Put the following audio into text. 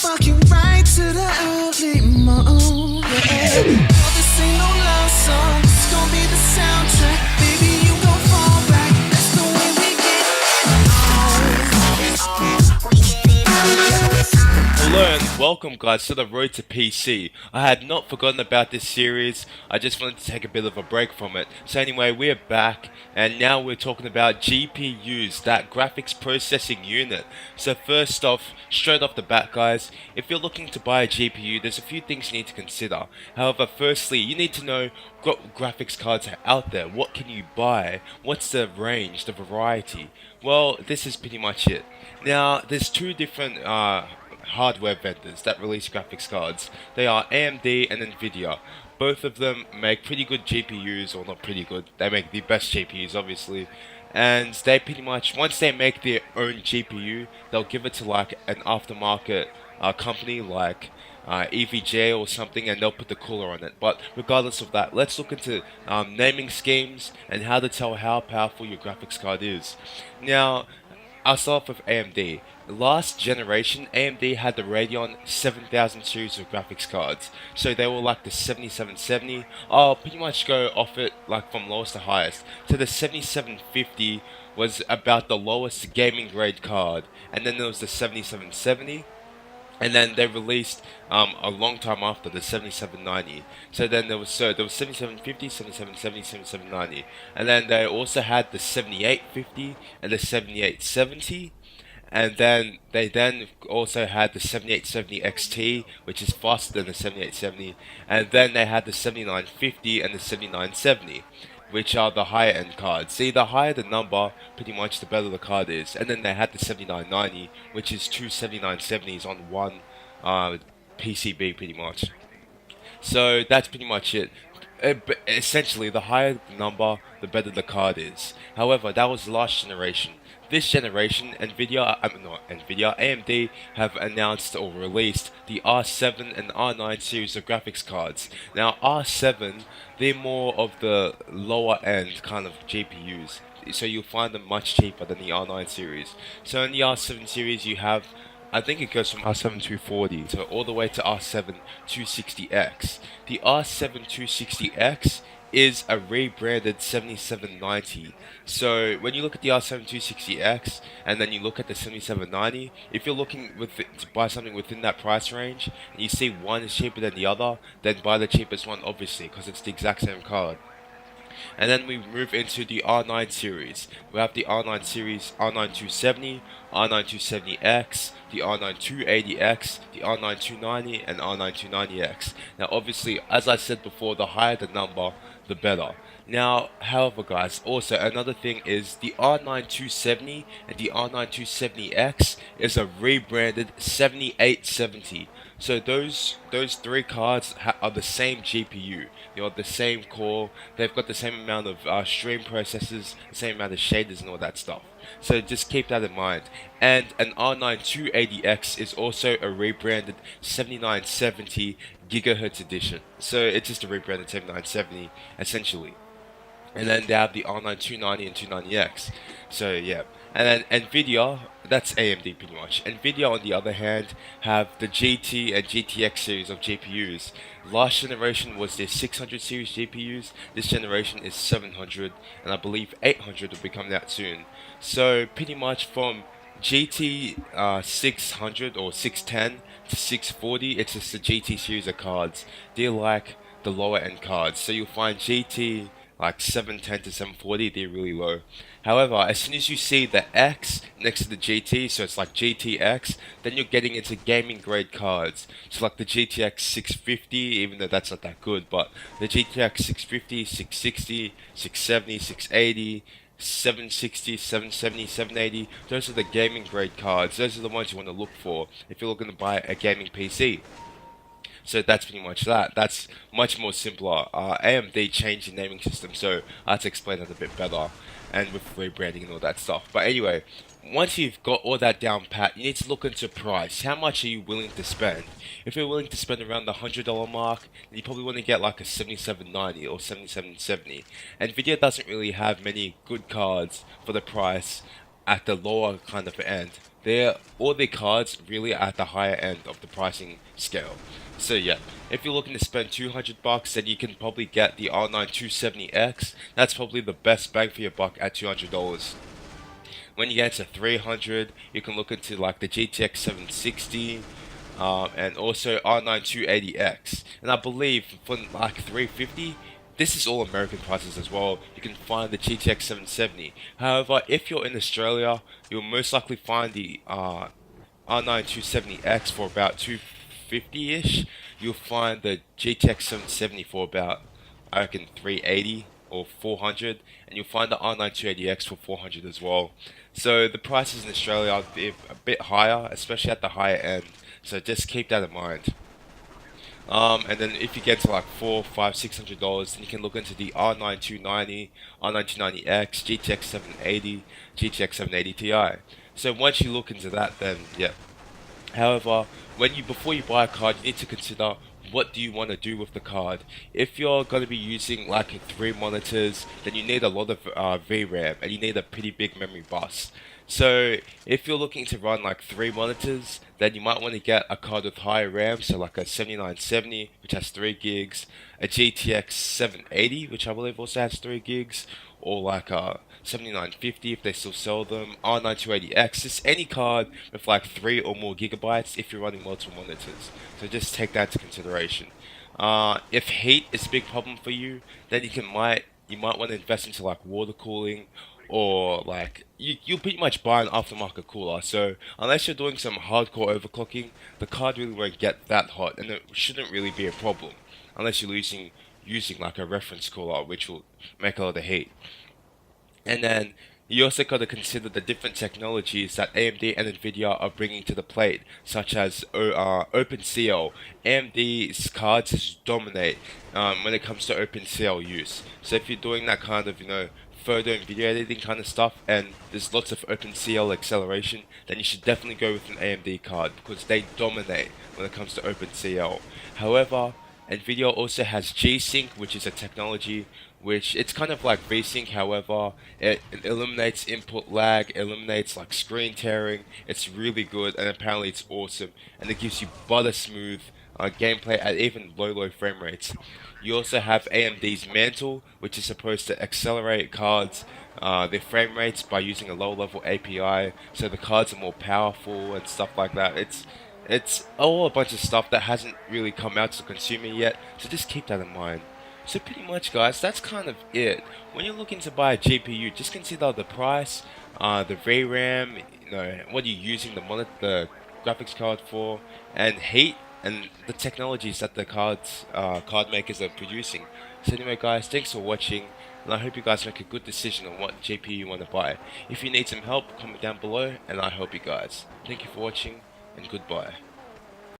fucking right to the early morning. No, this ain't no love song. It's gonna be the soundtrack. Baby, you gon' fall back. That's the way we get Hello and welcome guys to the Road to PC. I had not forgotten about this series, I just wanted to take a bit of a break from it. So anyway, we're back and now we're talking about GPUs, that graphics processing unit. So first off, straight off the bat guys, if you're looking to buy a GPU, there's a few things you need to consider. However, firstly, you need to know what graphics cards are out there, what can you buy, what's the range, the variety. Well, this is pretty much it. Now, there's two different hardware vendors that release graphics cards. They are AMD and Nvidia. Both of them make pretty good GPUs, or not pretty good, they make the best GPUs obviously. And they pretty much, once they make their own GPU, they'll give it to like an aftermarket company like EVGA or something, and they'll put the cooler on it. But regardless of that, let's look into naming schemes and how to tell how powerful your graphics card is. Now, I'll start off with AMD. Last generation, AMD had the Radeon 7000 series of graphics cards. So they were like the 7770. I'll pretty much go off it like from lowest to highest. So the 7750 was about the lowest gaming grade card. And then there was the 7770. And then they released a long time after the 7790. So then there was 7750, 7770, 7790, and then they also had the 7850 and the 7870. And then they also had the 7870 XT, which is faster than the 7870, and then they had the 7950 and the 7970, which are the higher end cards. See, the higher the number, pretty much the better the card is. And then they had the 7990, which is two 7970s on one PCB pretty much. So that's pretty much it. But essentially, the higher the number, the better the card is. However, that was last generation. This generation, AMD have announced or released the R7 and R9 series of graphics cards. Now, R7, they're more of the lower end kind of GPUs, so you'll find them much cheaper than the R9 series. So in the R7 series, you have, I think it goes from R7 240 to all the way to R7 260X. The R7 260X is a rebranded 7790. So when you look at the R7 260X and then you look at the 7790, if you're looking to buy something within that price range and you see one is cheaper than the other, then buy the cheapest one obviously, because it's the exact same card. And then we move into the R9 series. We have the R9 series, R9 270, R9 270X, the R9 280X, the R9 290, and R9 290X. Now obviously, as I said before, the higher the number, the better. Now, however guys, also another thing is the R9 270 and the R9 270X is a rebranded 7870. So those three cards are the same GPU. They are the same core. They've got the same amount of stream processors, the same amount of shaders and all that stuff. So just keep that in mind. And an R9 280X is also a rebranded 7970 gigahertz edition. So it's just a rebranded 7970 essentially. And then they have the R9 290 and 290X. So yeah. And then Nvidia, that's AMD pretty much. Nvidia on the other hand have the GT and GTX series of GPUs. Last generation was their 600 series GPUs. This generation is 700, and I believe 800 will be coming out soon. So pretty much from GT 600 or 610 to 640, it's just the GT series of cards. They're like the lower end cards. So you'll find GT like 710 to 740, they're really low. However, as soon as you see the X next to the GT, so it's like GTX, then you're getting into gaming grade cards. So like the GTX 650, even though that's not that good, but the GTX 650, 660, 670, 680, 760, 770, 780, those are the gaming grade cards. Those are the ones you want to look for if you're looking to buy a gaming PC. So that's pretty much that. That's much more simpler. AMD changed the naming system, so I had to explain that a bit better, and with rebranding and all that stuff. But anyway, once you've got all that down pat, you need to look into price. How much are you willing to spend? If you're willing to spend around the $100 mark, then you probably want to get like a 7790 or 7770. Nvidia doesn't really have many good cards for the price at the lower kind of end. all their cards really are at the higher end of the pricing scale. So yeah, if you're looking to spend $200, then you can probably get the R9 270X. That's probably the best bang for your buck at $200. When you get to 300, you can look into like the GTX 760, and also R9 280X. And I believe for like 350, this is all American prices as well. You can find the GTX 770. However, if you're in Australia, you'll most likely find the R9 270X for about 250-ish. You'll find the GTX 770 for about, I reckon, 380 or 400, and you'll find the R9 280X for 400 as well. So the prices in Australia are a bit higher, especially at the higher end. So just keep that in mind. And then if you get to like $400, $500, $600, then you can look into the R9 290, R9 290X, GTX 780, GTX 780 Ti. So once you look into that, then yeah. However, before you buy a card, you need to consider what do you want to do with the card. If you're going to be using like 3 monitors, then you need a lot of VRAM and you need a pretty big memory bus. So if you're looking to run like 3 monitors, then you might want to get a card with higher RAM, so like a 7970, which has 3 gigs, a GTX 780, which I believe also has 3 gigs, or like a 7950 if they still sell them, R9 280X, just any card with like 3 or more gigabytes if you're running multiple monitors. So just take that into consideration. If heat is a big problem for you, then you might want to invest into like water cooling, or like you pretty much buy an aftermarket cooler. So unless you're doing some hardcore overclocking, the card really won't get that hot, and it shouldn't really be a problem unless you're using like a reference cooler, which will make a lot of heat. And then you also got to consider the different technologies that AMD and Nvidia are bringing to the plate, such as OpenCL. AMD's cards just dominate when it comes to OpenCL use. So if you're doing that kind of, photo and video editing kind of stuff, and there's lots of OpenCL acceleration, then you should definitely go with an AMD card because they dominate when it comes to OpenCL. However, Nvidia also has G-Sync, which is a technology which it's kind of like VSync. However, it eliminates input lag, eliminates like screen tearing. It's really good, and apparently it's awesome, and it gives you butter smooth gameplay at even low frame rates. You also have AMD's Mantle, which is supposed to accelerate cards, their frame rates by using a low-level API, so the cards are more powerful and stuff like that. It's all a bunch of stuff that hasn't really come out to the consumer yet, so just keep that in mind. So pretty much, guys, that's kind of it. When you're looking to buy a GPU, just consider the price, the VRAM, what you're using the graphics card for, and heat, and the technologies that the card makers are producing. So anyway, guys, thanks for watching, and I hope you guys make a good decision on what GPU you want to buy. If you need some help, comment down below, and I help you guys. Thank you for watching, and goodbye.